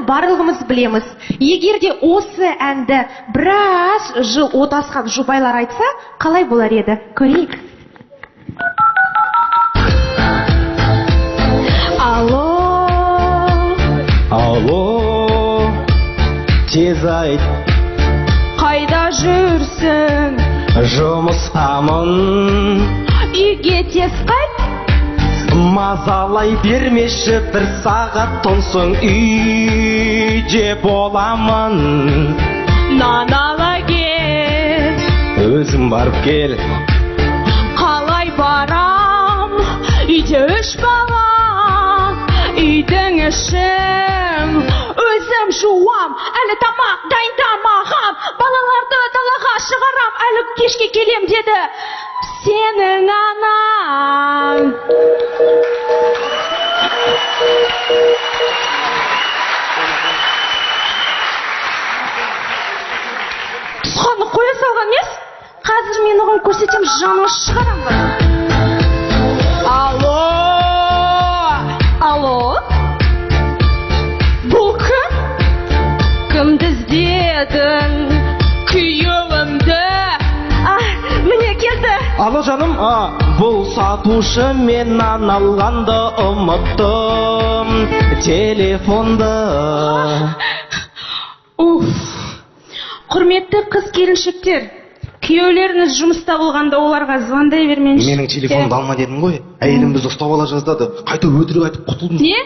барлығымыз білеміз. Егер де осы әнді біраз жыл отасқан жұбайлар айтса, қалай болар еді? Көрейік. Алло, тез айт, Қайда жүрсің? жұмысқамын, Үйге тез қайт. мазалай бермеші, бір сағаттан соң үйде боламын. Нан ала кел. Өзім барып кел. Қалай барам? Үйде 3 бала, үйдің ішім. Өзім жуам, әлі тамақ дайындамағам. Балаларды далаға шығарам, әлі кешке келем деді сенің анаң. Тұсқаны қоя салған ес? Қазір мен оған көрсетем, жаның шығарам ба? Алло? Бұл кім? Кімді іздедің? Күйеуімді? Міне келді. Алло жаным, бұл сатушы, мен нан алғанды ұмыттым телефонды. Құрметті қыз келіншектер, күйеулеріңіз жұмыста болғанда оларға звондай бермеңізші. Менің телефонымды алма дедім ғой, әйелім бізді ұстап ала жаздады. Қайта өтірік айтып құтылдым. Не?